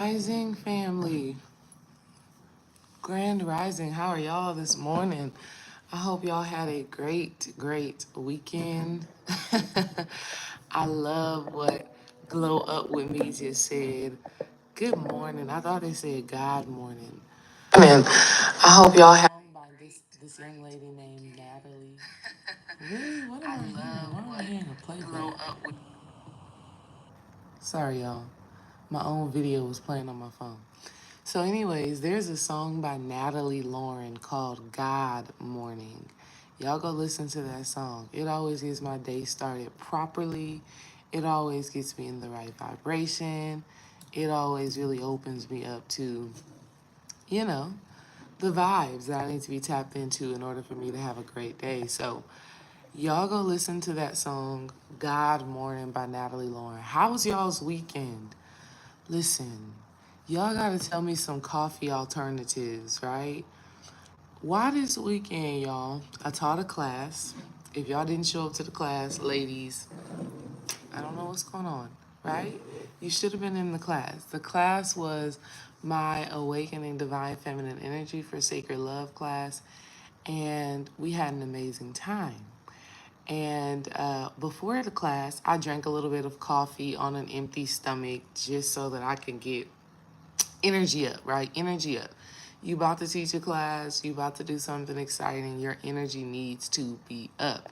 Rising family, Grand Rising, how are y'all this morning? I hope y'all had a great weekend. I love what Glow Up With Me just said. Good morning. I thought they said God morning. Man, I hope y'all had by this young lady named Natalie. Really? What am I hearing? Why am I hearing a playback? Sorry, y'all. My own video was playing on my phone. So, anyways, there's a song by Natalie Lauren called God Morning. Y'all go listen to that song. It always gets my day started properly. It always gets me in the right vibration. It always really opens me up to, you know, the vibes that I need to be tapped into in order for me to have a great day. So, y'all go listen to that song, God Morning by Natalie Lauren. How was y'all's weekend? Listen, y'all gotta tell me some coffee alternatives, right? Why this weekend, y'all? I taught a class. If y'all didn't show up to the class, ladies, I don't know what's going on, right? You should have been in the class. The class was my Awakening Divine Feminine Energy for Sacred Love class, and we had an amazing time. And before the class, I drank a little bit of coffee on an empty stomach just so that I can get energy up, right? Energy up. You about to teach a class, you about to do something exciting, your energy needs to be up.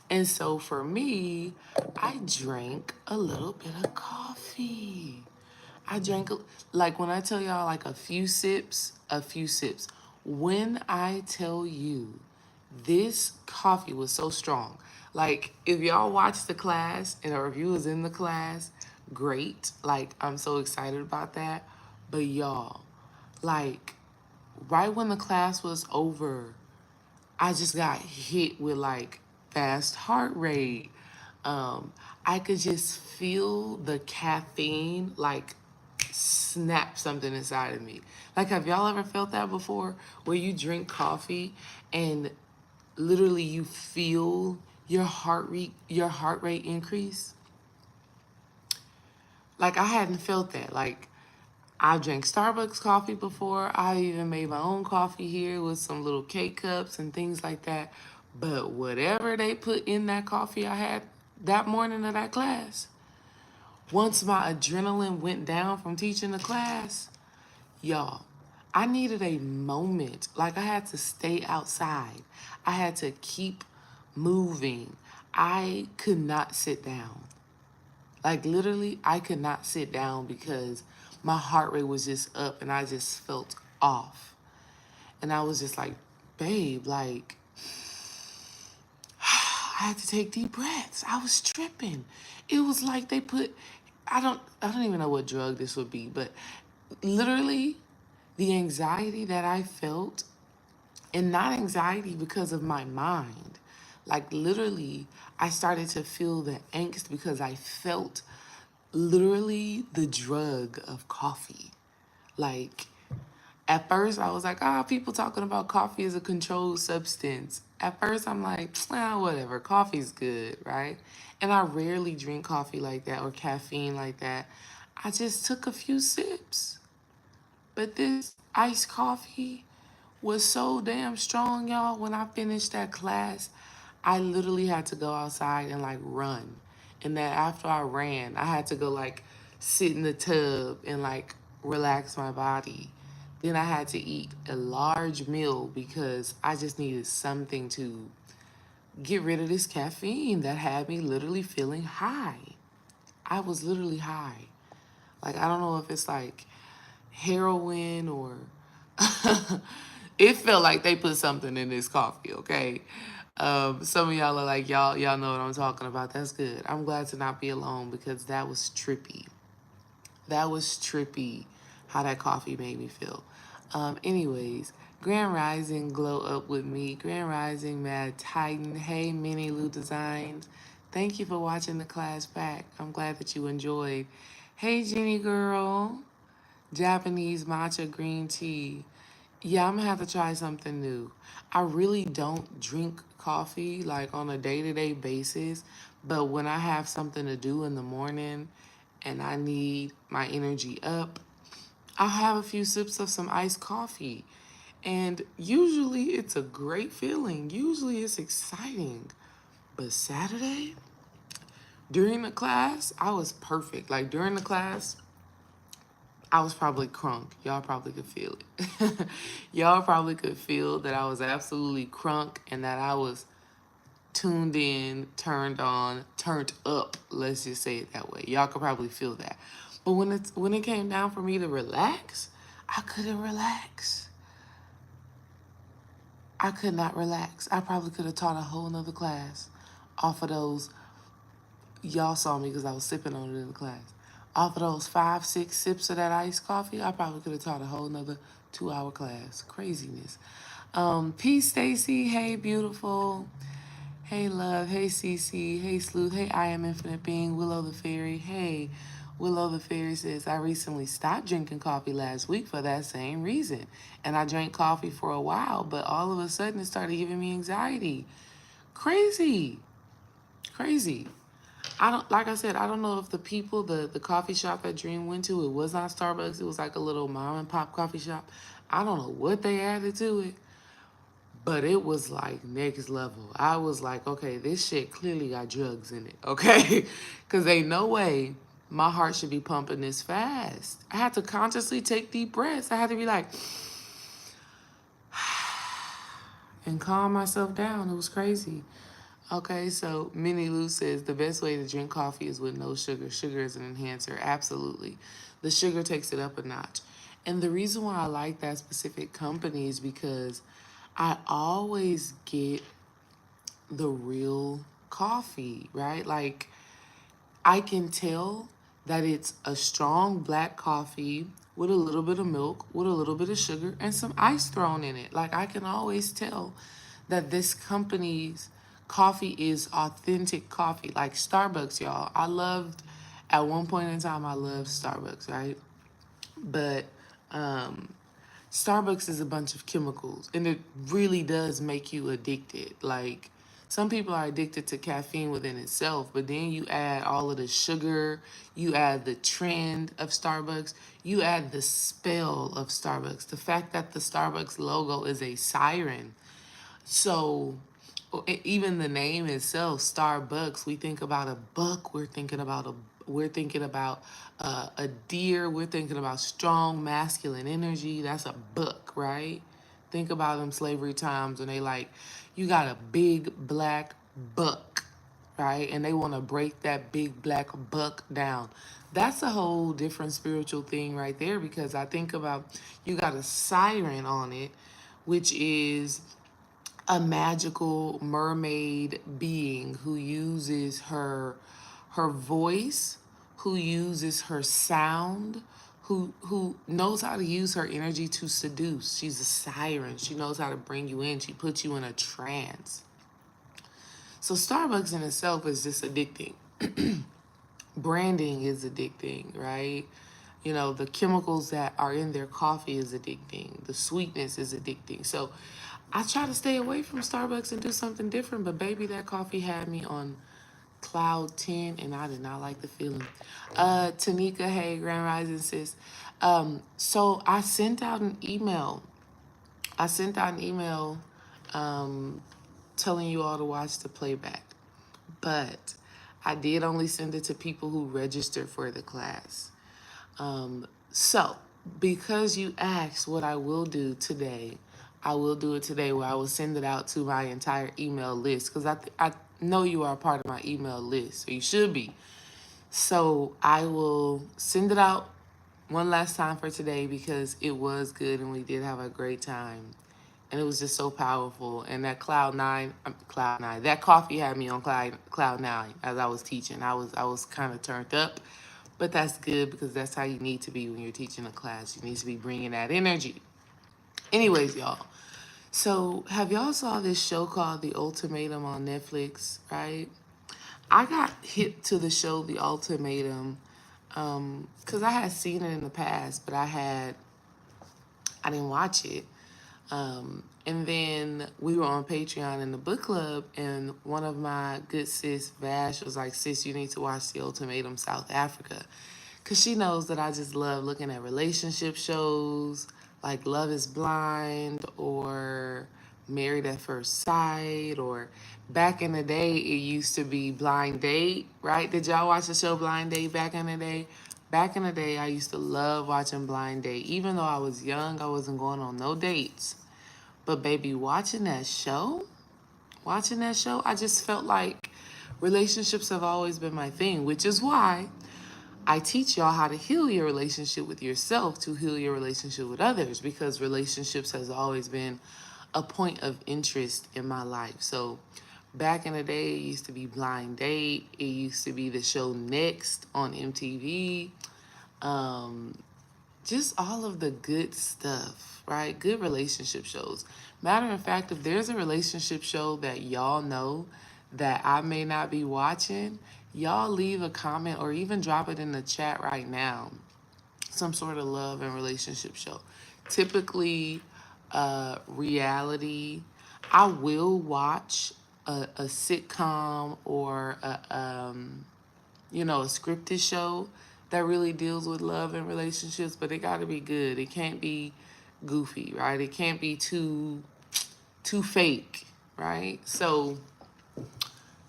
And so for me, I drank a little bit of coffee. I drank, like when I tell y'all like a few sips, a few sips. When I tell you this coffee was so strong, like if y'all watched the class and or if you was in the class, great. Like I'm so excited about that. But y'all, like right when the class was over, I just got hit with like fast heart rate. Um, I could just feel the caffeine like snap something inside of me. Like, have y'all ever felt that before? Where you drink coffee and literally you feel your heart rate increase? Like I hadn't felt that. Like I drank Starbucks coffee before. I even made my own coffee here with some little K cups and things like that. But whatever they put in that coffee I had that morning of that class, once my adrenaline went down from teaching the class, y'all, I needed a moment. Like I had to stay outside. I had to keep moving. I could not sit down. Like literally, I could not sit down because my heart rate was just up and I just felt off. And I was just like, babe, like I had to take deep breaths. I was tripping. It was like they put I don't even know what drug this would be, but literally the anxiety that I felt, and not anxiety because of my mind. Like literally, I started to feel the angst because I felt literally the drug of coffee. Like, at first I was like, people talking about coffee as a controlled substance. At first I'm like, whatever, coffee's good, right? And I rarely drink coffee like that or caffeine like that. I just took a few sips. But this iced coffee was so damn strong, y'all. When I finished that class, I literally had to go outside and like run. And then after I ran, I had to go like sit in the tub and like relax my body. Then I had to eat a large meal because I just needed something to get rid of this caffeine that had me literally feeling high. I was literally high. Like, I don't know if it's like heroin or it felt like they put something in this coffee, okay? Some of y'all are like, y'all know what I'm talking about. That's good. I'm glad to not be alone because that was trippy. That was trippy how that coffee made me feel. Anyways, Grand Rising, Glow Up With Me. Grand Rising, Mad Titan. Hey, Mini Lou Designs. Thank you for watching the class back. I'm glad that you enjoyed. Hey, Jenny girl. Japanese matcha green tea. Yeah, I'm gonna have to try something new. I really don't drink coffee like on a day-to-day basis, but when I have something to do in the morning and I need my energy up, I'll have a few sips of some iced coffee. And usually it's a great feeling. Usually it's exciting. But Saturday, during the class, I was perfect. Like during the class, I was probably crunk. Y'all probably could feel it. Y'all probably could feel that I was absolutely crunk and that I was tuned in, turned on, turned up. Let's just say it that way. Y'all could probably feel that. But when it came down for me to relax, I couldn't relax. I could not relax. I probably could have taught a whole nother class off of those. Y'all saw me because I was sipping on it in the class. Off of those 5, 6 sips of that iced coffee, I probably could have taught a whole nother 2-hour class. Craziness. Peace, Stacy. Hey, beautiful. Hey, love. Hey, Cece. Hey, Sleuth. Hey, I am infinite being. Willow the fairy. Hey, Willow the fairy says, I recently stopped drinking coffee last week for that same reason. And I drank coffee for a while, but all of a sudden it started giving me anxiety. Crazy. Crazy. I don't, like I said, I don't know if the people, the coffee shop that Dream went to, it was not Starbucks. It was like a little mom and pop coffee shop. I don't know what they added to it, but it was like next level. I was like, okay, this shit clearly got drugs in it, okay? Because ain't no way my heart should be pumping this fast. I had to consciously take deep breaths. I had to be like, and calm myself down. It was crazy. Okay, so Minnie Lou says the best way to drink coffee is with no sugar. Sugar is an enhancer. Absolutely. The sugar takes it up a notch. And the reason why I like that specific company is because I always get the real coffee, right? Like, I can tell that it's a strong black coffee with a little bit of milk, with a little bit of sugar, and some ice thrown in it. Like, I can always tell that this company's coffee is authentic coffee. Like Starbucks, y'all. At one point in time, I loved Starbucks, right? But Starbucks is a bunch of chemicals, and it really does make you addicted. Like, some people are addicted to caffeine within itself, but then you add all of the sugar, you add the trend of Starbucks, you add the spell of Starbucks. The fact that the Starbucks logo is a siren. So, even the name itself, Starbucks, we think about a buck, we're thinking about a deer, we're thinking about strong masculine energy. That's a buck, right? Think about them slavery times when they like, you got a big black buck, right? And they want to break that big black buck down. That's a whole different spiritual thing right there, because I think about, you got a siren on it, which is a magical mermaid being who uses her voice, who uses her sound, who knows how to use her energy to seduce. She's a siren. She knows how to bring you in. She puts you in a trance. So Starbucks in itself is just addicting. Branding is addicting, right? You know, the chemicals that are in their coffee is addicting. The sweetness is addicting. So I try to stay away from Starbucks and do something different, but baby, that coffee had me on cloud 10 and I did not like the feeling. Tanika, hey, Grand Rising sis. So I sent out an email. Telling you all to watch the playback, but I did only send it to people who registered for the class. So, because you asked what I will do today, I will do it today where I will send it out to my entire email list, because I know you are a part of my email list, or you should be. So I will send it out one last time for today because it was good and we did have a great time. And it was just so powerful. And that cloud nine, that coffee had me on cloud nine as I was teaching. I was kind of turned up, but that's good because that's how you need to be when you're teaching a class. You need to be bringing that energy. Anyways, y'all. So have y'all saw this show called The Ultimatum on Netflix, right? I got hit to the show The Ultimatum because I had seen it in the past, but I didn't watch it. And then we were on Patreon in the book club, and one of my good sis, Vash, was like, sis, you need to watch The Ultimatum South Africa. Because she knows that I just love looking at relationship shows like Love is Blind or Married at First Sight, or back in the day, it used to be Blind Date, right? Did y'all watch the show Blind Date back in the day? Back in the day, I used to love watching Blind Date. Even though I was young, I wasn't going on no dates. But baby, watching that show, I just felt like relationships have always been my thing, which is why I teach y'all how to heal your relationship with yourself to heal your relationship with others, because relationships has always been a point of interest in my life. So back in the day, it used to be Blind Date. It used to be the show Next on MTV. Um, just all of the good stuff, right? Good relationship shows. Matter of fact, if there's a relationship show that y'all know that I may not be watching, y'all leave a comment or even drop it in the chat right now. Some sort of love and relationship show. Typically, reality. I will watch a sitcom or a scripted show that really deals with love and relationships, but it got to be good. It can't be goofy, right? It can't be too fake, right? So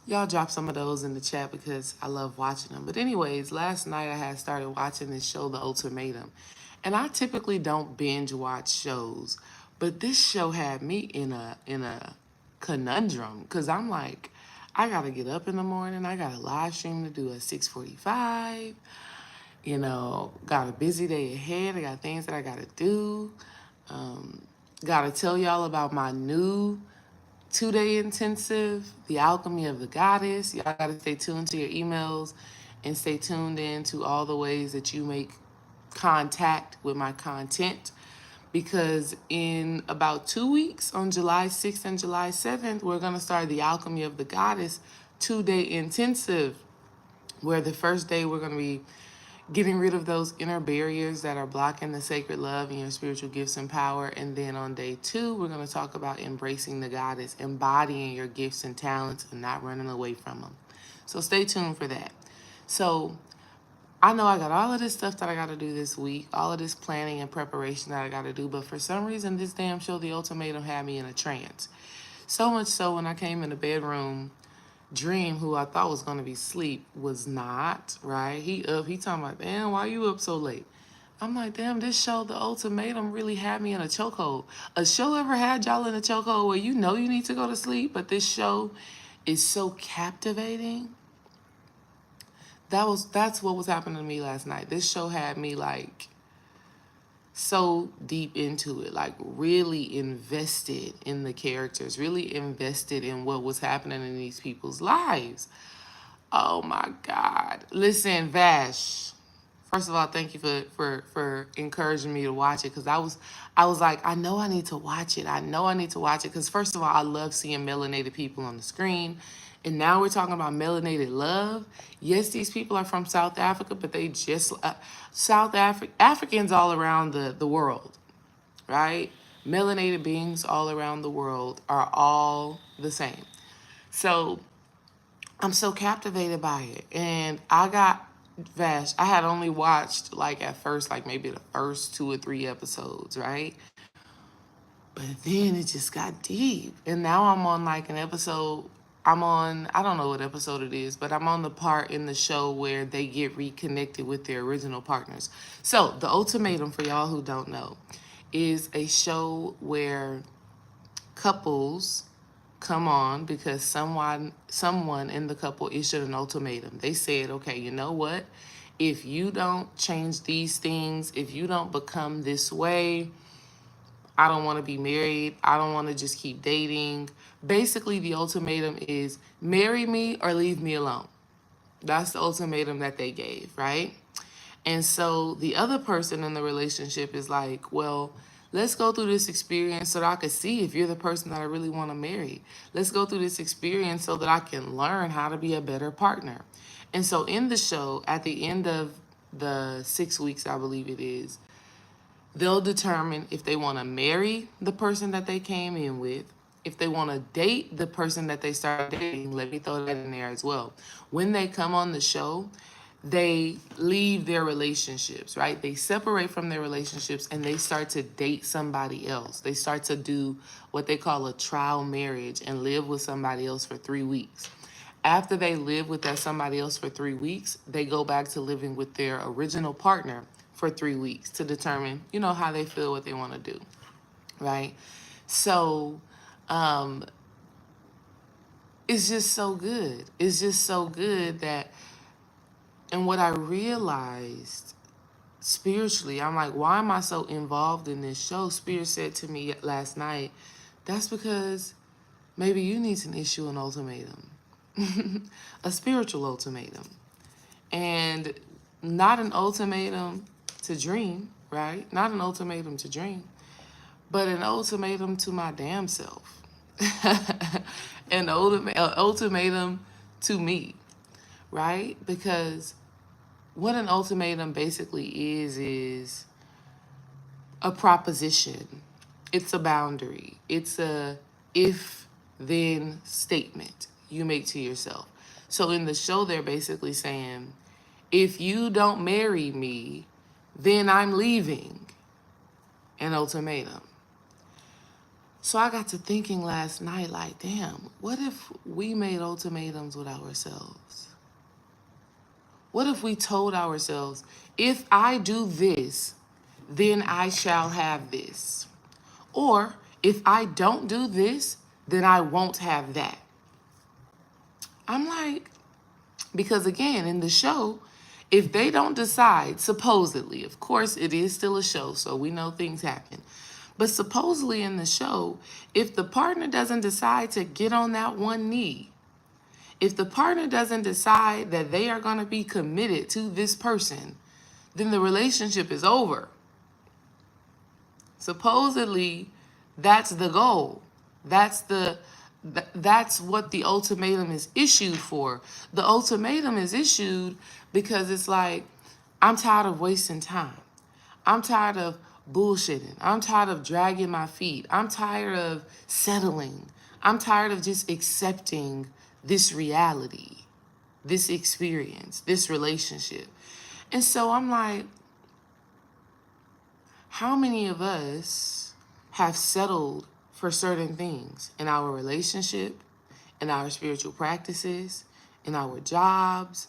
y'all drop some of those in the chat because I love watching them. But anyways, last night I had started watching this show, The Ultimatum. And I typically don't binge watch shows, but this show had me in a conundrum, because I'm like, I gotta get up in the morning. I got a live stream to do at 6:45. Got a busy day ahead. I got things that I gotta do. Um, gotta tell y'all about my new 2-day intensive, The Alchemy of the Goddess. Y'all got to stay tuned to your emails and stay tuned in to all the ways that you make contact with my content, because in about 2 weeks, on July 6th and July 7th, we're going to start The Alchemy of the Goddess 2-day intensive, where the first day we're going to be getting rid of those inner barriers that are blocking the sacred love and your spiritual gifts and power. And then on day 2, we're going to talk about embracing the goddess, embodying your gifts and talents and not running away from them. So stay tuned for that. So I know I got all of this stuff that I got to do this week, all of this planning and preparation that I got to do, but for some reason, this damn show, The Ultimatum, had me in a trance. So much so when I came in the bedroom, Dream, who I thought was gonna be asleep, was not, right? He up, he talking about, damn, why you up so late? I'm like, damn, this show, The Ultimatum, really had me in a chokehold. A show ever had y'all in a chokehold where you know you need to go to sleep, but this show is so captivating? That's what was happening to me last night. This show had me like so deep into it, like really invested in the characters, really invested in what was happening in these people's lives. Oh my God. Listen, Vash. First of all, thank you for encouraging me to watch it, because I was like, I know I need to watch it. I know I need to watch it because first of all, I love seeing melanated people on the screen. And now we're talking about melanated love. Yes, these people are from South Africa, but they just Africans all around the world, right? Melanated beings all around the world are all the same. So I'm so captivated by it. And I had only watched like at first, like maybe the first 2 or 3 episodes, right? But then it just got deep. And now I'm on like an episode. I don't know what episode it is, but I'm on the part in the show where they get reconnected with their original partners. So, The Ultimatum, for y'all who don't know, is a show where couples come on because someone in the couple issued an ultimatum. They said, okay, you know what? If you don't change these things, if you don't become this way, I don't want to be married. I don't want to just keep dating. Basically, the ultimatum is marry me or leave me alone. That's the ultimatum that they gave, right? And so the other person in the relationship is like, well, let's go through this experience so that I can see if you're the person that I really want to marry. Let's go through this experience so that I can learn how to be a better partner. And so in the show, at the end of the 6 weeks, I believe it is, they'll determine if they want to marry the person that they came in with, if they want to date the person that they started dating. Let me throw that in there as well. When they come on the show, they leave their relationships, right? They separate from their relationships and they start to date somebody else. They start to do what they call a trial marriage and live with somebody else for 3 weeks. After they live with that somebody else for 3 weeks, they go back to living with their original partner for 3 weeks to determine, how they feel, what they want to do, right? So, it's just so good. It's just so good that, and what I realized spiritually, I'm like, why am I so involved in this show? Spirit said to me last night, that's because maybe you need to issue an ultimatum, a spiritual ultimatum. And not an ultimatum to dream, right? Not an ultimatum to dream, but an ultimatum to my damn self. An ultimatum to me, right? Because what an ultimatum basically is a proposition. It's a boundary. It's a if-then statement you make to yourself. So in the show, they're basically saying, if you don't marry me, then I'm leaving. An ultimatum. So I got to thinking last night, like, damn, what if we made ultimatums with ourselves? What if we told ourselves, if I do this, then I shall have this? Or if I don't do this, then I won't have that. I'm like, because again, in the show, if they don't decide, supposedly, of course it is still a show, so we know things happen. But supposedly in the show, if the partner doesn't decide to get on that one knee, if the partner doesn't decide that they are going to be committed to this person, then the relationship is over. Supposedly, that's the goal. That's what the ultimatum is issued for. The ultimatum is issued because it's like, I'm tired of wasting time. I'm tired of bullshitting. I'm tired of dragging my feet. I'm tired of settling. I'm tired of just accepting this reality, this experience, this relationship. And so I'm like, how many of us have settled for certain things in our relationship, in our spiritual practices, in our jobs,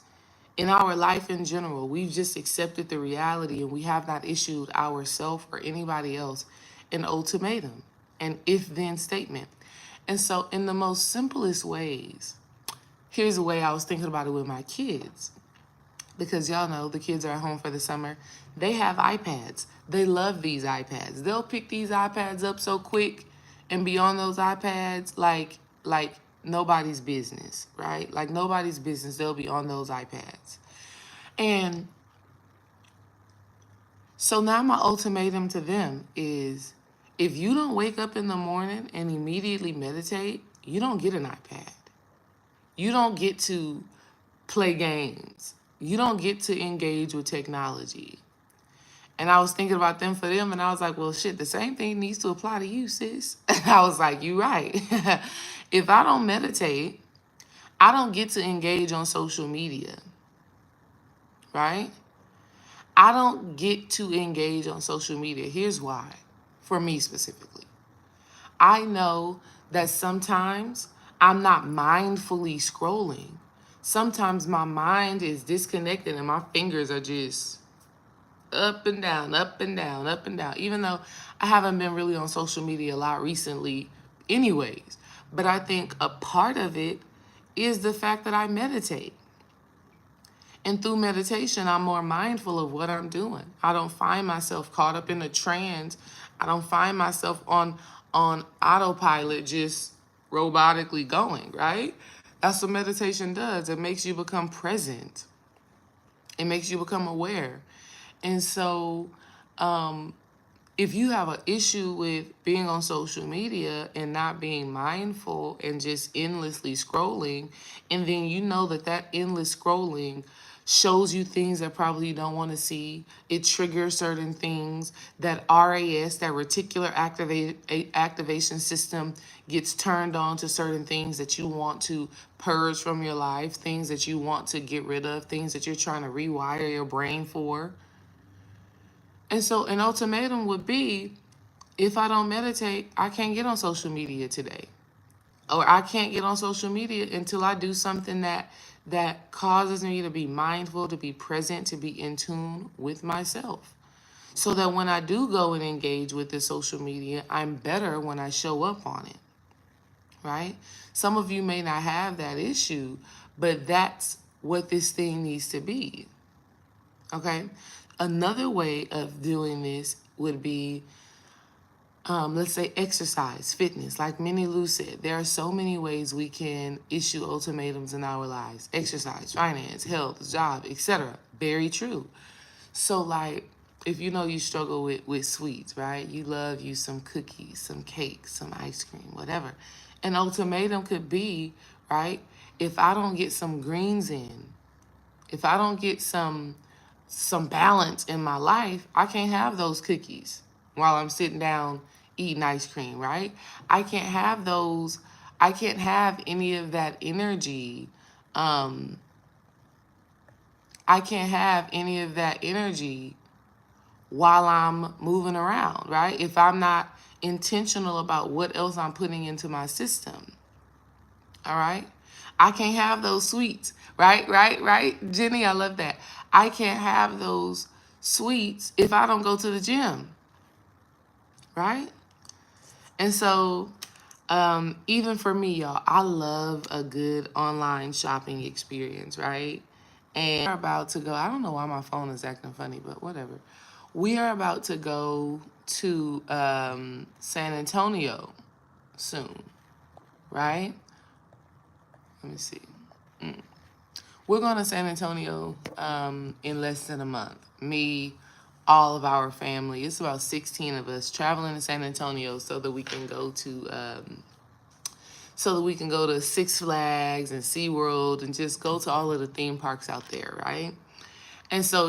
in our life in general? We've just accepted the reality and we have not issued ourselves or anybody else an ultimatum, an if-then statement. And so in the most simplest ways, here's the way I was thinking about it with my kids. Because y'all know the kids are at home for the summer. They have iPads. They love these iPads. They'll pick these iPads up so quick and be on those iPads like nobody's business, right? Like nobody's business. They'll be on those iPads. And so now my ultimatum to them is, if you don't wake up in the morning and immediately meditate, you don't get an iPad. You don't get to play games. You don't get to engage with technology. And I was thinking about them for them, and I was like, well, shit, the same thing needs to apply to you, sis. And I was like, you're right. If I don't meditate, I don't get to engage on social media, right? I don't get to engage on social media. Here's why, for me specifically. I know that sometimes I'm not mindfully scrolling. Sometimes my mind is disconnected and my fingers are just up and down, up and down, up and down, even though I haven't been really on social media a lot recently anyways. But I think a part of it is the fact that I meditate. And through meditation, I'm more mindful of what I'm doing. I don't find myself caught up in a trance. I don't find myself on autopilot just robotically going, right? That's what meditation does. It makes you become present. It makes you become aware. And so if you have an issue with being on social media and not being mindful and just endlessly scrolling, and then you know that endless scrolling shows you things that probably you don't want to see. It triggers certain things. That RAS, that reticular activation system, gets turned on to certain things that you want to purge from your life, things that you want to get rid of, things that you're trying to rewire your brain for. And so an ultimatum would be, if I don't meditate, I can't get on social media today. Or I can't get on social media until I do something that causes me to be mindful, to be present, to be in tune with myself. So that when I do go and engage with the social media, I'm better when I show up on it, right? Some of you may not have that issue, but that's what this thing needs to be, okay? Another way of doing this would be, let's say, exercise, fitness. Like Minnie Lou said, there are so many ways we can issue ultimatums in our lives: exercise, finance, health, job, etc. Very true. So, like, if you know you struggle with sweets, right? You love you some cookies, some cakes, some ice cream, whatever. An ultimatum could be, right, if I don't get some greens in, if I don't get some balance in my life, I can't have those cookies while I'm sitting down eating ice cream, right? I can't have those. I can't have any of that energy. Um, I can't have any of that energy while I'm moving around, right? If I'm not intentional about what else I'm putting into my system, all right? I can't have those sweets, right? Right? Jenny, I love that. I can't have those sweets if I don't go to the gym, right? And so, even for me, y'all, I love a good online shopping experience, right? And we're about to go, I don't know why my phone is acting funny, but whatever. We are about to go to San Antonio soon, right? Let me see. We're going to San Antonio in less than a month. Me, all of our family. It's about 16 of us traveling to San Antonio so that we can go to Six Flags and SeaWorld and just go to all of the theme parks out there, right? And so,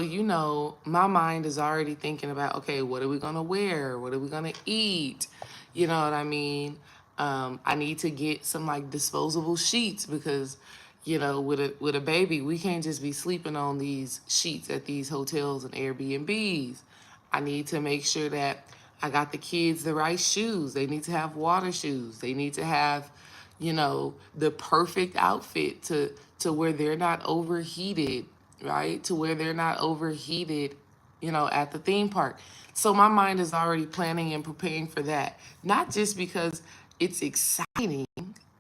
my mind is already thinking about, okay, what are we going to wear? What are we going to eat? You know what I mean? I need to get some like disposable sheets because, with a baby, we can't just be sleeping on these sheets at these hotels and Airbnbs. I need to make sure that I got the kids the right shoes. They need to have water shoes. They need to have, the perfect outfit to where they're not overheated, right? To where they're not overheated, at the theme park. So my mind is already planning and preparing for that. Not just because it's exciting,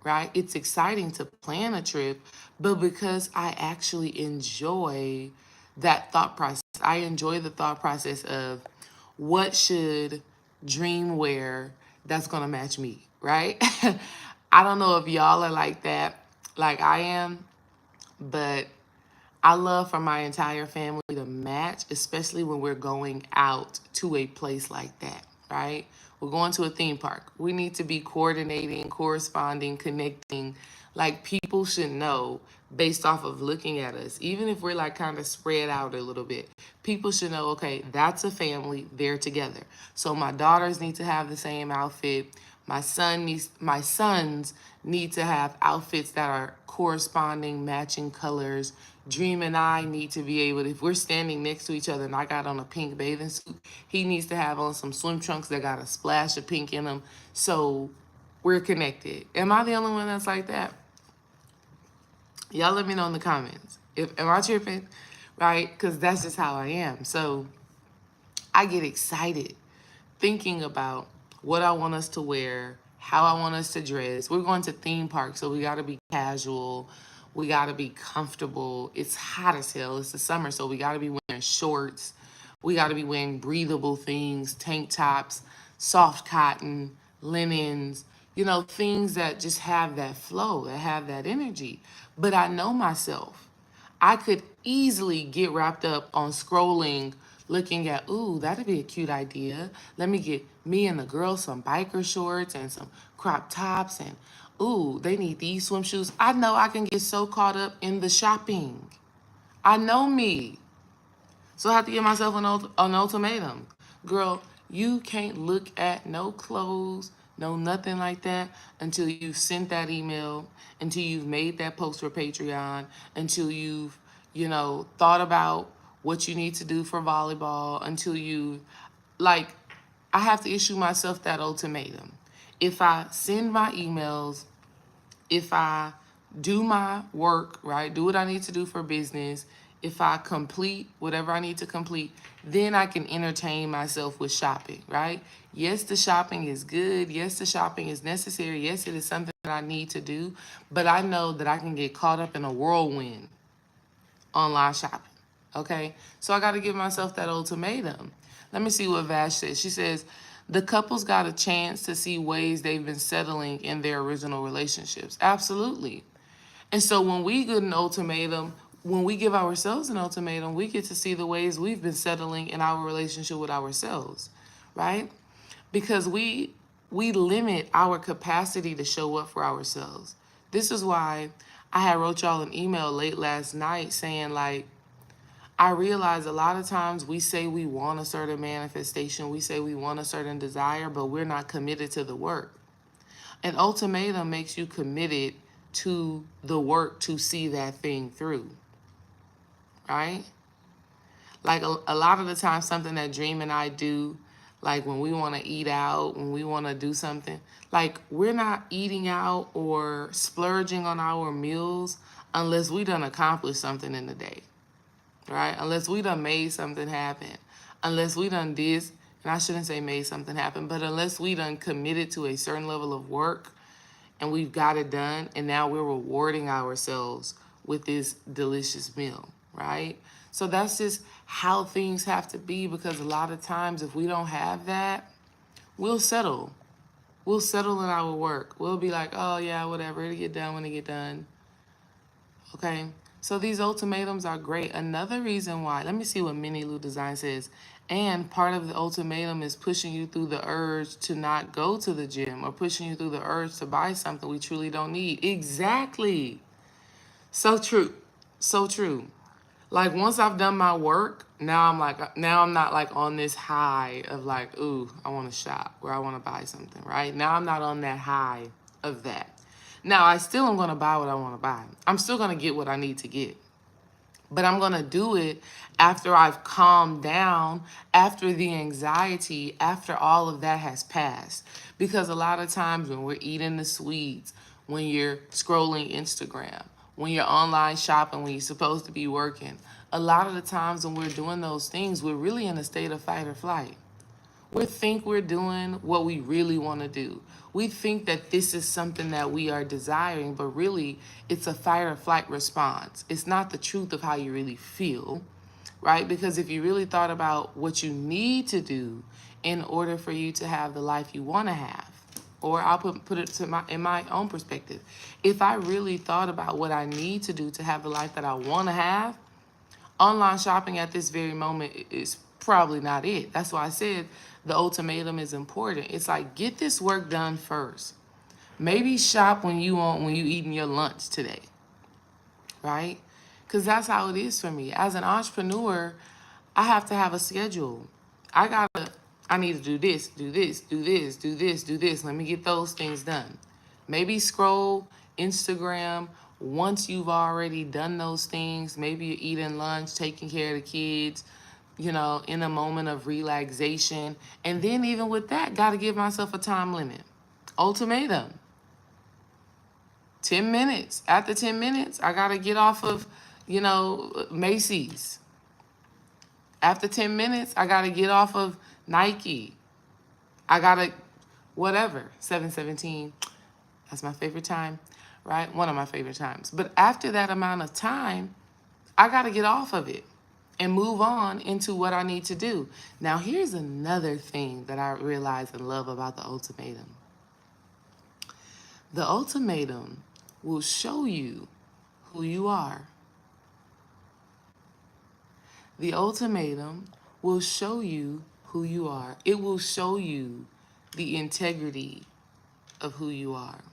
right? It's exciting to plan a trip, but because I actually enjoy that thought process. I enjoy the thought process of what should dream wear that's going to match me, right? I don't know if y'all are like that, like I am, but I love for my entire family to match, especially when we're going out to a place like that, right? We're going to a theme park. We need to be coordinating, corresponding, connecting. Like, people should know based off of looking at us, even if we're like kind of spread out a little bit. People should know, okay, that's a family, they're together. So my daughters need to have the same outfit. My sons need to have outfits that are corresponding, matching colors. Dream and I need to be able to, if we're standing next to each other and I got on a pink bathing suit, he needs to have on some swim trunks that got a splash of pink in them. So we're connected. Am I the only one that's like that? Y'all let me know in the comments. Am I tripping? Right? Because that's just how I am. So I get excited thinking about what I want us to wear, how I want us to dress. We're going to theme parks, so we got to be casual. We got to be comfortable. It's hot as hell. It's the summer, so we got to be wearing shorts. We got to be wearing breathable things, tank tops, soft cotton, linens, things that just have that flow, that have that energy. But I know myself. I could easily get wrapped up on scrolling, looking at, ooh, that'd be a cute idea. Let me get me and the girls some biker shorts and some crop tops, and ooh, they need these swim shoes. I know I can get so caught up in the shopping. I know me. So I have to give myself an ultimatum. Girl, you can't look at no clothes, no nothing like that until you've sent that email, until you've made that post for Patreon, until you've, thought about what you need to do for volleyball, until you, like, I have to issue myself that ultimatum. If I send my emails, if I do my work, right, do what I need to do for business, if I complete whatever I need to complete, then I can entertain myself with shopping, right? Yes, the shopping is good. Yes, the shopping is necessary. Yes, it is something that I need to do. But I know that I can get caught up in a whirlwind online shopping. Okay? So I got to give myself that ultimatum. Let me see what Vash says. She says, the couples got a chance to see ways they've been settling in their original relationships. Absolutely. And so when we get an ultimatum, when we give ourselves an ultimatum, we get to see the ways we've been settling in our relationship with ourselves, right? Because we limit our capacity to show up for ourselves. This is why I had wrote y'all an email late last night saying, like, I realize a lot of times we say we want a certain manifestation, we say we want a certain desire, but we're not committed to the work. An ultimatum makes you committed to the work to see that thing through, right? Like a lot of the time, something that Dream and I do, like when we want to eat out, when we want to do something, like we're not eating out or splurging on our meals unless we done accomplished something in the day, right? Unless we done made something happen, unless we done this, and I shouldn't say made something happen, but unless we done committed to a certain level of work and we've got it done, and now we're rewarding ourselves with this delicious meal, right? So that's just how things have to be, because a lot of times if we don't have that, we'll settle. We'll settle in our work. We'll be like, oh yeah, whatever, it'll get done when it get done. Okay? So these ultimatums are great. Another reason why, let me see what Minnie Lou Design says. And part of the ultimatum is pushing you through the urge to not go to the gym, or pushing you through the urge to buy something we truly don't need. Exactly. So true. So true. Like once I've done my work, now I'm not like on this high of like, ooh, I want to shop or I want to buy something, right? Now I'm not on that high of that. Now I still am going to buy what I want to buy. I'm still going to get what I need to get. But I'm going to do it after I've calmed down, after the anxiety, after all of that has passed. Because a lot of times when we're eating the sweets, when you're scrolling Instagram, when you're online shopping, when you're supposed to be working, a lot of the times when we're doing those things, we're really in a state of fight or flight. We think we're doing what we really want to do. We think that this is something that we are desiring, but really it's a fight or flight response. It's not the truth of how you really feel, right? Because if you really thought about what you need to do in order for you to have the life you want to have, or I'll put it in my own perspective. If I really thought about what I need to do to have the life that I want to have, online shopping at this very moment is probably not it. That's why I said the ultimatum is important. It's like, get this work done first. Maybe shop when you eating your lunch today, right? Because that's how it is for me. As an entrepreneur, I have to have a schedule. I need to do this, do this, do this, do this, do this. Let me get those things done. Maybe scroll Instagram once you've already done those things. Maybe you're eating lunch, taking care of the kids, in a moment of relaxation. And then even with that, got to give myself a time limit. Ultimatum. 10 minutes. After 10 minutes, I got to get off of, Macy's. After 10 minutes, I got to get off of Nike. I got to, whatever, 7:17. That's my favorite time, right? One of my favorite times. But after that amount of time, I got to get off of it and move on into what I need to do. Now, here's another thing that I realize and love about the ultimatum. The ultimatum will show you who you are. The ultimatum will show you who you are. It will show you the integrity of who you are.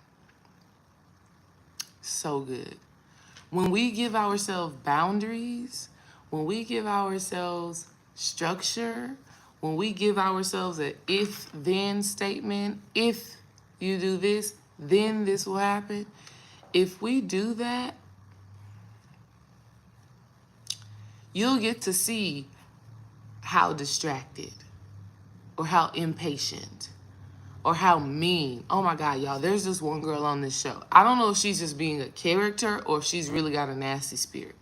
So good. When we give ourselves boundaries, when we give ourselves structure, when we give ourselves an if-then statement, if you do this, then this will happen. If we do that, you'll get to see how distracted or how impatient or how mean. Oh my God, y'all, there's this one girl on this show. I don't know if she's just being a character or if she's really got a nasty spirit.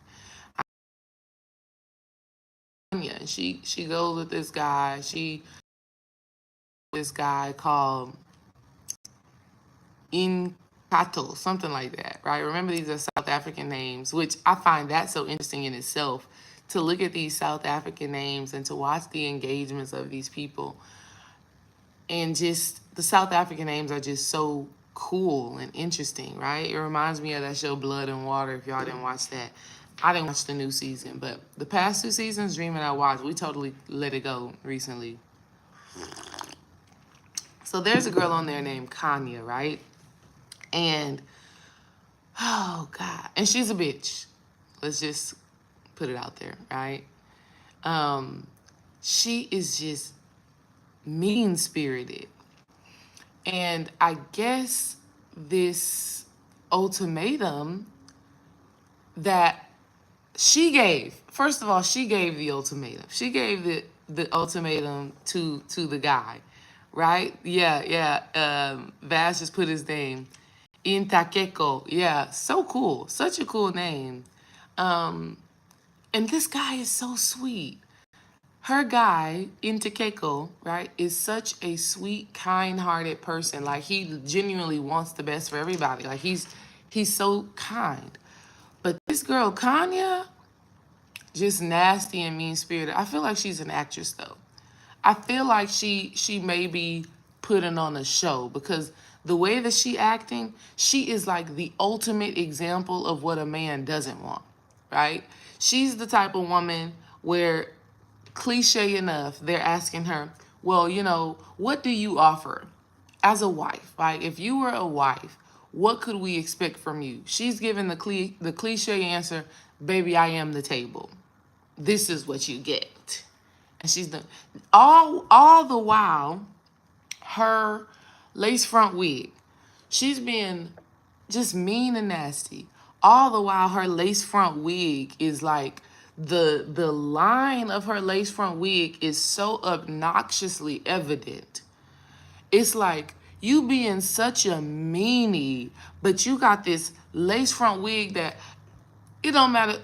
And she goes with this guy. This guy called Inkato, something like that, right? Remember, these are South African names, which I find that so interesting in itself, to look at these South African names and to watch the engagements of these people. And just the South African names are just so cool and interesting, right? It reminds me of that show Blood and Water, if y'all didn't watch that. I didn't watch the new season, but the past 2 seasons, Dream and I watched, we totally let it go recently. So there's a girl on there named Kanya, right? And, oh God, and she's a bitch. Let's just put it out there, right? She is just mean-spirited. And I guess this ultimatum that she gave, first of all, she gave the ultimatum. She gave the ultimatum to the guy, right? Yeah. Vaz just put his name. Intakeko. Yeah, so cool. Such a cool name. And this guy is so sweet. Her guy, Intakeko, right, is such a sweet, kind-hearted person. Like, he genuinely wants the best for everybody. Like, he's so kind. But this girl, Kanya, just nasty and mean-spirited. I feel like she's an actress, though. I feel like she may be putting on a show, because the way that she acting, she is like the ultimate example of what a man doesn't want, right? She's the type of woman where, cliche enough, they're asking her, well, what do you offer as a wife? Like, if you were a wife, what could we expect from you? She's given the cliche answer, baby, I am the table. This is what you get. And she's done all the while, her lace front wig, she's been just mean and nasty. All the while, her lace front wig is like, the line of her lace front wig is so obnoxiously evident. It's like, you being such a meanie, but you got this lace front wig that it don't matter.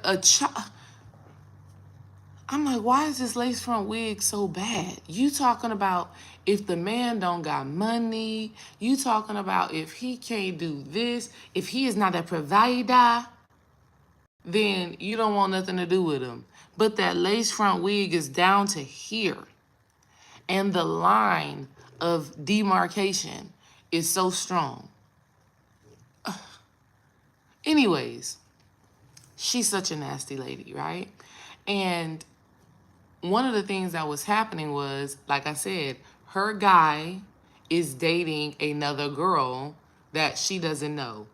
I'm like, why is this lace front wig so bad? You talking about if the man don't got money, you talking about if he can't do this, if he is not a provider, then you don't want nothing to do with him. But that lace front wig is down to here. And the line of demarcation is so strong. Anyways, she's such a nasty lady, right? And one of the things that was happening was, like I said, her guy is dating another girl that she doesn't know.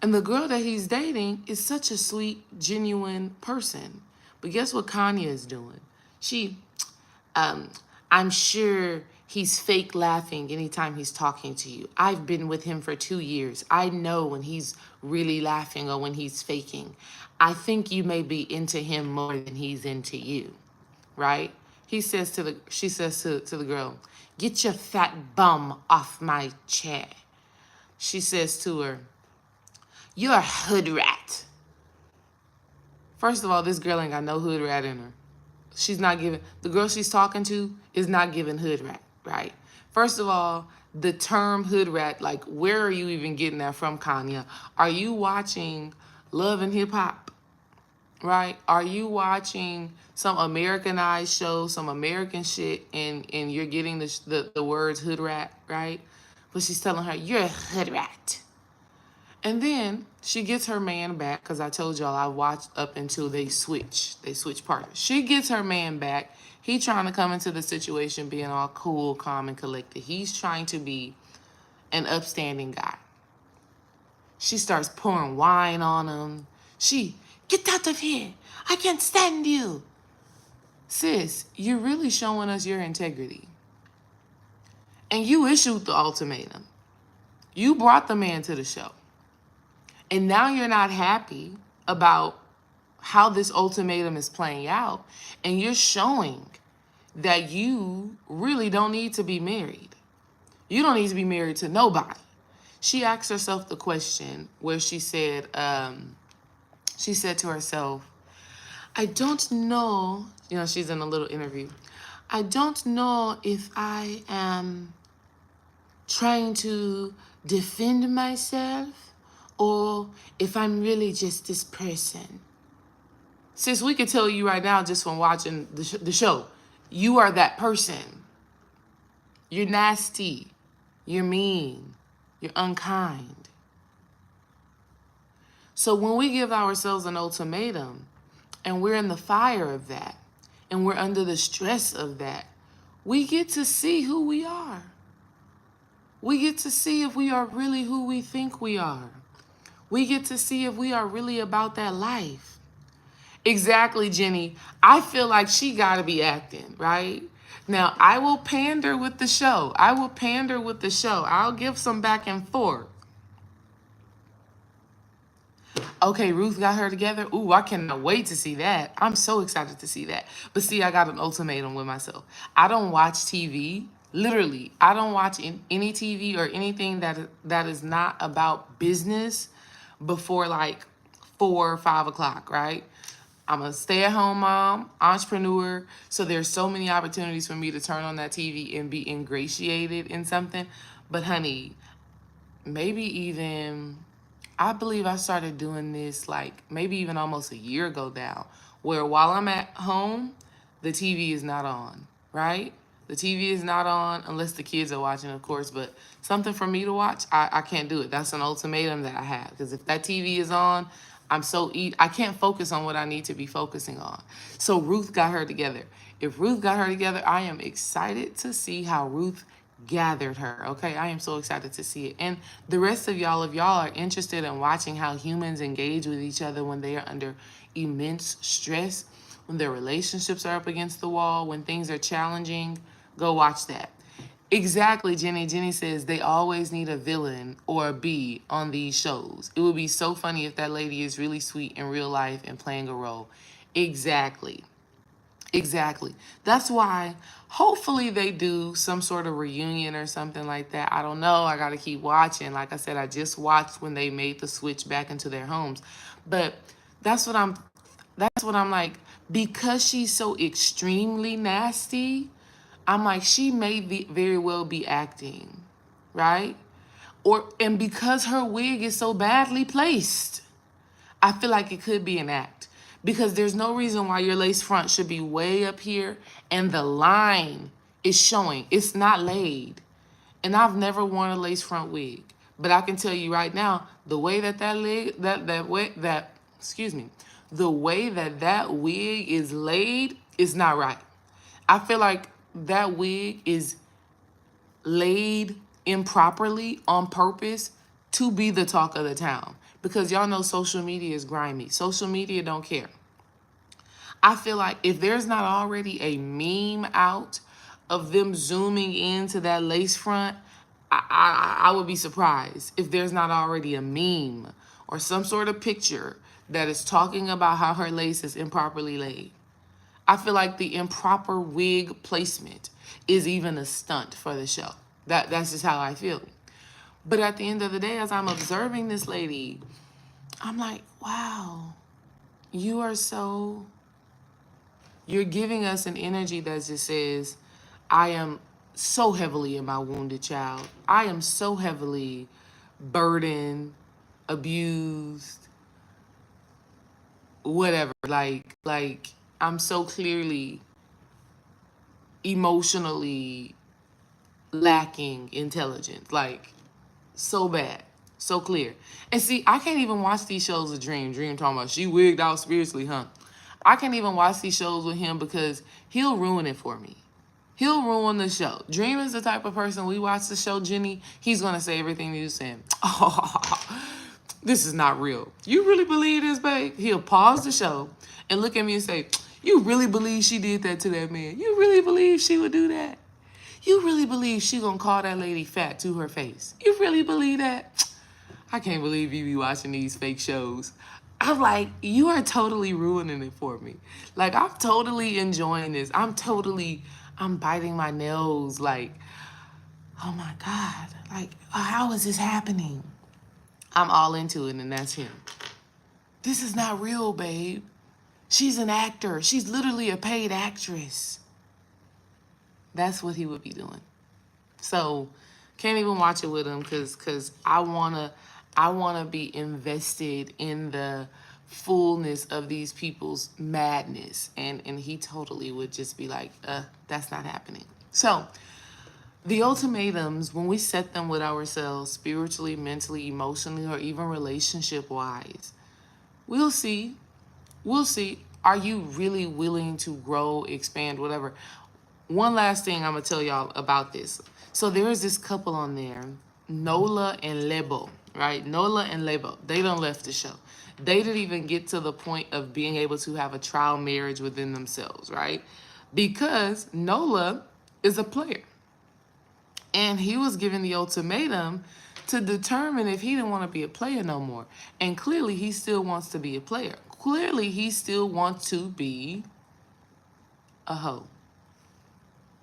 And the girl that he's dating is such a sweet, genuine person. But guess what Kanye is doing? I'm sure he's fake laughing anytime he's talking to you. I've been with him for 2 years. I know when he's really laughing or when he's faking. I think you may be into him more than he's into you, right? She says to the girl, get your fat bum off my chair. She says to her, you're a hood rat. First of all, this girl ain't got no hood rat in her. The girl she's talking to is not giving hood rat, right? First of all, the term hood rat, like, where are you even getting that from, Kanya? Are you watching Love and Hip Hop, right? Are you watching some Americanized show, some American shit, and you're getting the words hood rat, right? But she's telling her, you're a hood rat. And then she gets her man back, because I told y'all I watched up until they switch partners. She gets her man back. He trying to come into the situation being all cool, calm, and collected. He's trying to be an upstanding guy. She starts pouring wine on him. Get out of here. I can't stand you. Sis, you're really showing us your integrity. And you issued the ultimatum. You brought the man to the show. And now you're not happy about how this ultimatum is playing out. And you're showing that you really don't need to be married. You don't need to be married to nobody. She asked herself the question where she said to herself, I don't know, she's in a little interview. I don't know if I am trying to defend myself or if I'm really just this person. Sis, we could tell you right now just from watching the show, you are that person. You're nasty. You're mean. You're unkind. So when we give ourselves an ultimatum and we're in the fire of that and we're under the stress of that, we get to see who we are. We get to see if we are really who we think we are. We get to see if we are really about that life. Exactly, Jenny. I feel like she got to be acting, right? Now, I will pander with the show. I'll give some back and forth. Okay, Ruth got her together. Ooh, I cannot wait to see that. I'm so excited to see that. But see, I got an ultimatum with myself. I don't watch TV. Literally, I don't watch any TV or anything that is not about business before like 4 or 5 o'clock, right? I'm a stay-at-home mom, entrepreneur, so there's so many opportunities for me to turn on that TV and be ingratiated in something. But honey, maybe even, I believe I started doing this like maybe even almost a year ago now, where while I'm at home, the TV is not on, right? The TV is not on unless the kids are watching, of course, but something for me to watch, I can't do it. That's an ultimatum that I have, because if that TV is on, I can't focus on what I need to be focusing on. So Ruth got her together. If Ruth got her together, I am excited to see how Ruth gathered her. Okay, I am so excited to see it. And the rest of y'all, if y'all are interested in watching how humans engage with each other when they are under immense stress, when their relationships are up against the wall, when things are challenging, go watch that. Exactly, Jenny. Jenny says they always need a villain or a B on these shows. It would be so funny if that lady is really sweet in real life and playing a role. Exactly. Exactly. That's why hopefully they do some sort of reunion or something like that. I don't know. I got to keep watching. Like I said, I just watched when they made the switch back into their homes. But that's what I'm like, because she's so extremely nasty, I'm like, she may very well be acting, right? And because her wig is so badly placed, I feel like it could be an act, because there's no reason why your lace front should be way up here and the line is showing. It's not laid. And I've never worn a lace front wig, but I can tell you right now, the way that the way that wig is laid is not right. I feel like that wig is laid improperly on purpose to be the talk of the town, because y'all know social media is grimy. Social media don't care. I feel like if there's not already a meme out of them zooming into that lace front, I would be surprised if there's not already a meme or some sort of picture that is talking about how her lace is improperly laid. I feel like the improper wig placement is even a stunt for the show. That's just how I feel. But at the end of the day, as I'm observing this lady, I'm like, wow, you're giving us an energy that just says, I am so heavily in my wounded child. I am so heavily burdened, abused, whatever. Like I'm so clearly emotionally lacking intelligence. Like, so bad. So clear. And see, I can't even watch these shows with Dream. Dream talking about she wigged out spiritually, huh? I can't even watch these shows with him because he'll ruin it for me. He'll ruin the show. Dream is the type of person, we watch the show, Jenny, he's going to say everything you saying. This is not real. You really believe this, babe? He'll pause the show and look at me and say, you really believe she did that to that man? You really believe she would do that? You really believe she gonna call that lady fat to her face? You really believe that? I can't believe you be watching these fake shows. I'm like, you are totally ruining it for me. Like, I'm totally enjoying this. I'm biting my nails. Like, oh my God. Like, how is this happening? I'm all into it, and that's him. This is not real, babe. She's an actor. She's literally a paid actress. That's what he would be doing. So, can't even watch it with him because I wanna be invested in the fullness of these people's madness. And he totally would just be like, that's not happening. So, the ultimatums, when we set them with ourselves, spiritually, mentally, emotionally, or even relationship-wise, we'll see. We'll see. Are you really willing to grow, expand, whatever? One last thing I'm going to tell y'all about this. So there is this couple on there, Nola and Lebo, right? Nola and Lebo. They done left the show. They didn't even get to the point of being able to have a trial marriage within themselves, right? Because Nola is a player. And he was given the ultimatum to determine if he didn't want to be a player no more. And clearly he still wants to be a player. Clearly he still wants to be a hoe.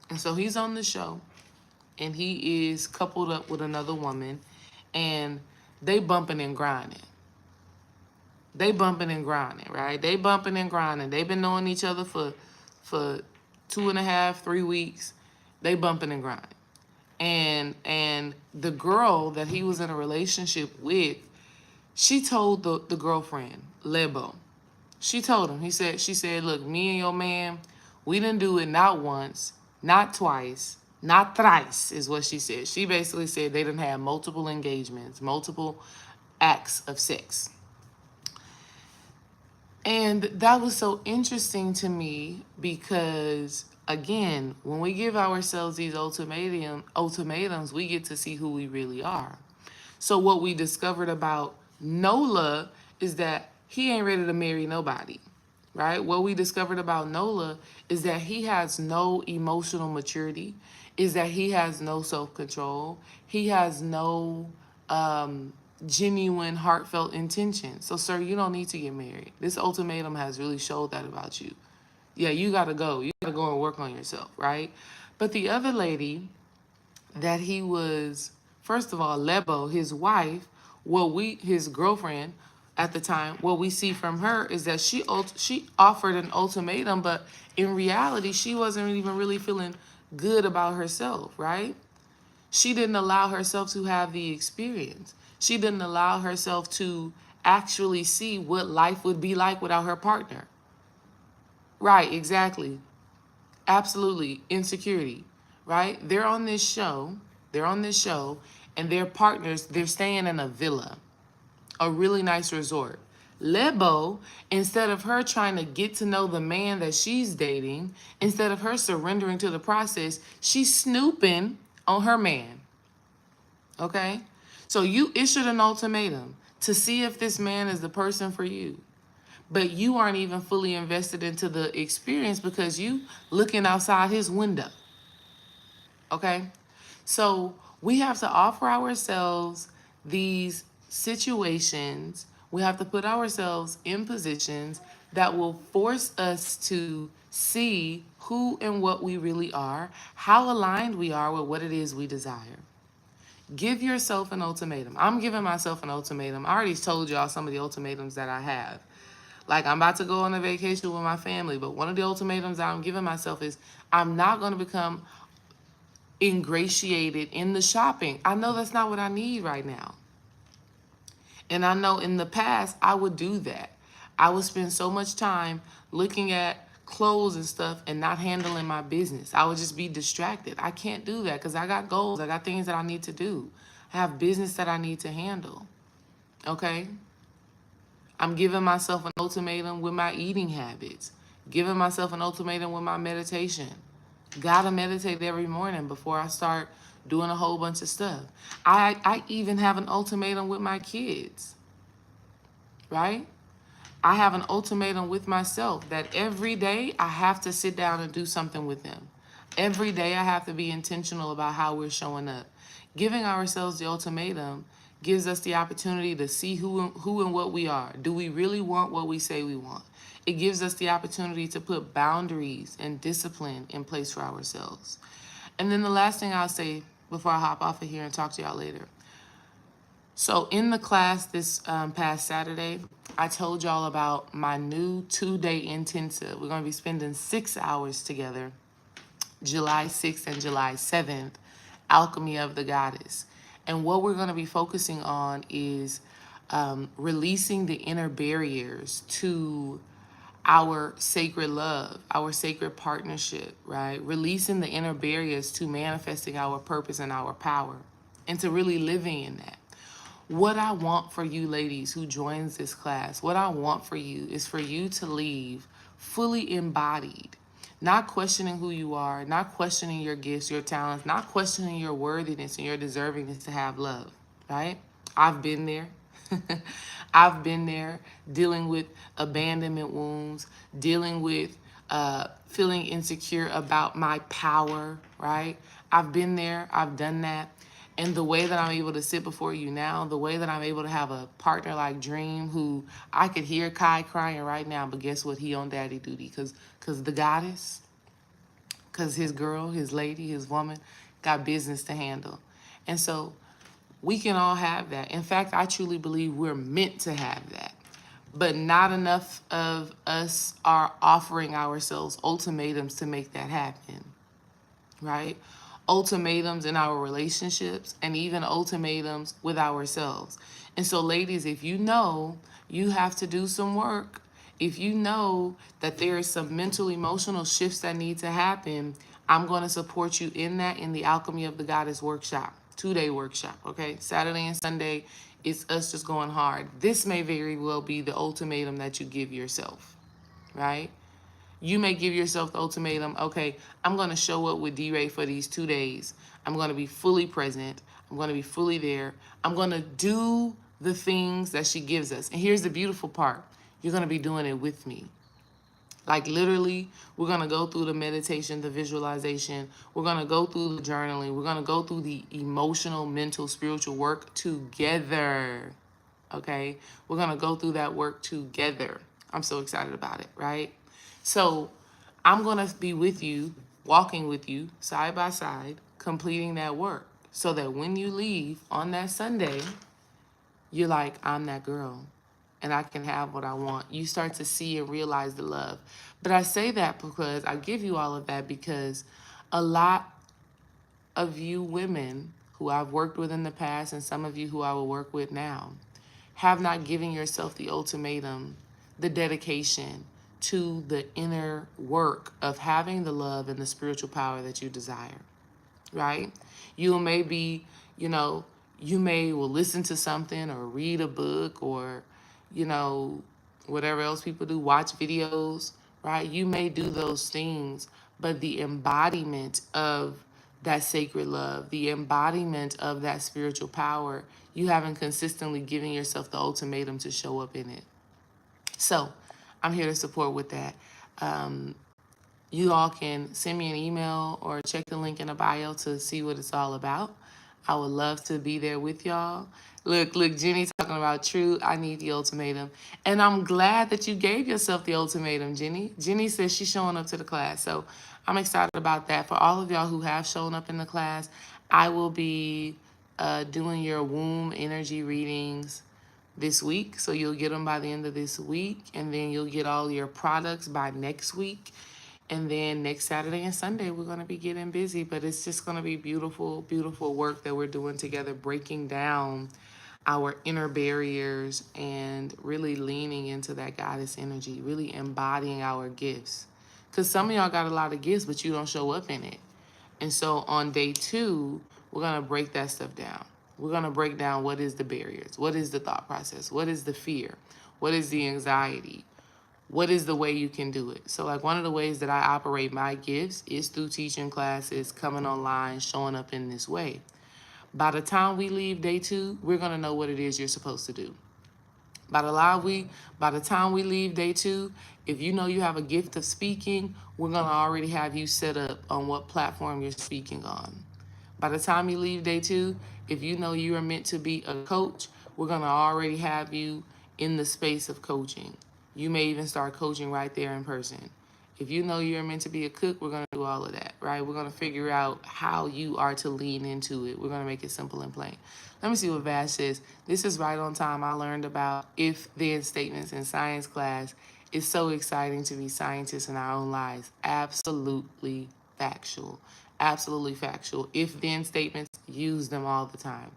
And so he's on the show and he is coupled up with another woman and they bumping and grinding. They bumping and grinding, right? They bumping and grinding. They've been knowing each other for 2.5, 3 weeks. They bumping and grinding. And the girl that he was in a relationship with, she told the girlfriend, Lebo. She told him, she said, look, me and your man, we didn't do it not once, not twice, not thrice, is what she said. She basically said they didn't have multiple engagements, multiple acts of sex. And that was so interesting to me because, again, when we give ourselves these ultimatums, we get to see who we really are. So what we discovered about Nola is that he ain't ready to marry nobody, right? What we discovered about Nola is that he has no emotional maturity, is that he has no self-control, he has no genuine, heartfelt intention. So, sir, you don't need to get married. This ultimatum has really showed that about you. Yeah, you got to go. You got to go and work on yourself, right? But the other lady that he was, first of all, Lebo, his wife, his girlfriend at the time, what we see from her is that she offered an ultimatum, but in reality, she wasn't even really feeling good about herself, right? She didn't allow herself to have the experience. She didn't allow herself to actually see what life would be like without her partner. Right, exactly. Absolutely. Insecurity, right? They're on this show, and their partners, they're staying in a villa, a really nice resort. Lebo, instead of her trying to get to know the man that she's dating, instead of her surrendering to the process, she's snooping on her man. Okay? So you issued an ultimatum to see if this man is the person for you. But you aren't even fully invested into the experience because you looking outside his window. Okay? So we have to offer ourselves these situations. We have to put ourselves in positions that will force us to see who and what we really are, how aligned we are with what it is we desire. Give yourself an ultimatum. I'm giving myself an ultimatum. I already told y'all some of the ultimatums that I have. Like, I'm about to go on a vacation with my family, but one of the ultimatums that I'm giving myself is I'm not going to become ingratiated in the shopping. I know that's not what I need right now. And I know in the past, I would do that. I would spend so much time looking at clothes and stuff and not handling my business. I would just be distracted. I can't do that because I got goals. I got things that I need to do. I have business that I need to handle. Okay? I'm giving myself an ultimatum with my eating habits. Giving myself an ultimatum with my meditation. Gotta meditate every morning before I start doing a whole bunch of stuff. I even have an ultimatum with my kids. right? I have an ultimatum with myself that every day I have to sit down and do something with them. Every day I have to be intentional about how we're showing up. Giving ourselves the ultimatum gives us the opportunity to see who and what we are. Do we really want what we say we want? It gives us the opportunity to put boundaries and discipline in place for ourselves. And then the last thing I'll say before I hop off of here and talk to y'all later. So in the class this past Saturday, I told y'all about my new 2-day intensive. We're going to be spending 6 hours together, July 6th and July 7th, Alchemy of the Goddess. And what we're going to be focusing on is releasing the inner barriers to our sacred love, our sacred partnership, right? Releasing the inner barriers to manifesting our purpose and our power, and to really living in that. What I want for you ladies who joins this class, what I want for you is for you to leave fully embodied, not questioning who you are, not questioning your gifts, your talents, not questioning your worthiness and your deservingness to have love, right? I've been there. I've been there dealing with abandonment wounds, dealing with feeling insecure about my power, right? I've been there, I've done that. And the way that I'm able to sit before you now, the way that I'm able to have a partner like Dream, who I could hear Kai crying right now, but guess what? He on daddy duty, because the goddess, because his girl, his lady, his woman got business to handle. And so we can all have that. In fact, I truly believe we're meant to have that. But not enough of us are offering ourselves ultimatums to make that happen, right? Ultimatums in our relationships and even ultimatums with ourselves. And so, ladies, if you know you have to do some work, if you know that there is some mental, emotional shifts that need to happen, I'm going to support you in that in the Alchemy of the Goddess workshop, 2-day workshop, okay? Saturday and Sunday, it's us just going hard. This may very well be the ultimatum that you give yourself, right? You may give yourself the ultimatum, okay, I'm going to show up with D-Ray for these 2 days. I'm going to be fully present. I'm going to be fully there. I'm going to do the things that she gives us. And here's the beautiful part. You're going to be doing it with me. Like literally, we're going to go through the meditation, the visualization. We're going to go through the journaling. We're going to go through the emotional, mental, spiritual work together. Okay? We're going to go through that work together. I'm so excited about it, right? So I'm going to be with you, walking with you, side by side, completing that work. So that when you leave on that Sunday, you're like, I'm that girl. And I can have what I want. You start to see and realize the love. But I say that because I give you all of that because a lot of you women who I've worked with in the past and some of you who I will work with now have not given yourself the ultimatum, the dedication to the inner work of having the love and the spiritual power that you desire, right? You may be, you may will listen to something or read a book or, whatever else people do, watch videos, right? You may do those things, but the embodiment of that sacred love, the embodiment of that spiritual power, you haven't consistently given yourself the ultimatum to show up in it. So I'm here to support with that. You all can send me an email or check the link in the bio to see what it's all about. I would love to be there with y'all. Look, Jenny talking about true, I need the ultimatum. And I'm glad that you gave yourself the ultimatum, Jenny. Jenny says she's showing up to the class. So I'm excited about that. For all of y'all who have shown up in the class, I will be doing your womb energy readings this week. So you'll get them by the end of this week. And then you'll get all your products by next week. And then next Saturday and Sunday, we're going to be getting busy, but it's just going to be beautiful, beautiful work that we're doing together, breaking down our inner barriers and really leaning into that goddess energy, really embodying our gifts. Because some of y'all got a lot of gifts, but you don't show up in it. And so on day 2, we're going to break that stuff down. We're going to break down what is the barriers, what is the thought process, what is the fear, what is the anxiety, what is the way you can do it? So like one of the ways that I operate my gifts is through teaching classes, coming online, showing up in this way. By the time we leave day 2, we're going to know what it is you're supposed to do. By the time we leave day 2, if you know you have a gift of speaking, we're gonna already have you set up on what platform you're speaking on. By the time you leave day 2, if you know you are meant to be a coach, we're gonna already have you in the space of coaching. You may even start coaching right there in person. If you know you're meant to be a cook, we're gonna do all of that, right? We're gonna figure out how you are to lean into it. We're gonna make it simple and plain. Let me see what Vash says. This is right on time. I learned about if-then statements in science class. It's so exciting to be scientists in our own lives. Absolutely factual. Absolutely factual. If-then statements, use them all the time.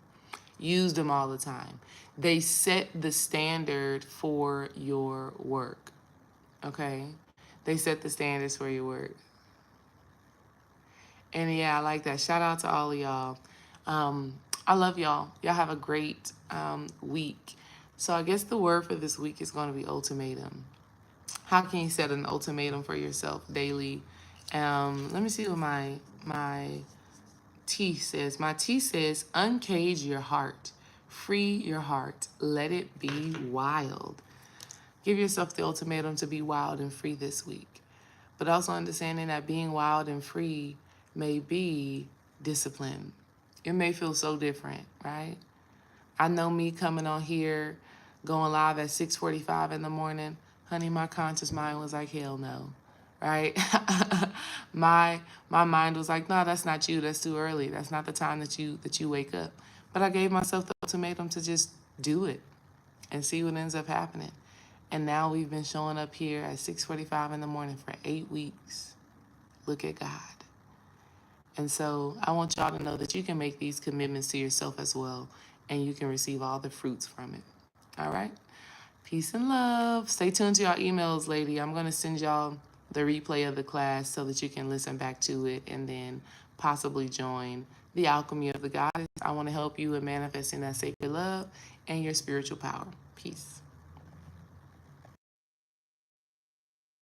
Use them all the time. They set the standard for your work, okay? They set the standards for your work. And yeah, I like that. Shout out to all of y'all. I love y'all. Y'all have a great week. So I guess the word for this week is going to be ultimatum. How can you set an ultimatum for yourself daily? Let me see what my T says. My T says, uncage your heart. Free your heart. Let it be wild. Give yourself the ultimatum to be wild and free this week. But also understanding that being wild and free may be discipline. It may feel so different, right? I know me coming on here, going live at 6:45 in the morning, honey, my conscious mind was like, hell no, right? my mind was like, no, that's not you. That's too early. That's not the time that you wake up. But I gave myself the ultimatum to just do it and see what ends up happening. And now we've been showing up here at 6:45 in the morning for 8 weeks. Look at God. And so I want y'all to know that you can make these commitments to yourself as well, and you can receive all the fruits from it. All right? Peace and love. Stay tuned to y'all emails, lady. I'm going to send y'all the replay of the class so that you can listen back to it and then possibly join the alchemy of the goddess. I want to help you in manifesting that sacred love and your spiritual power. Peace.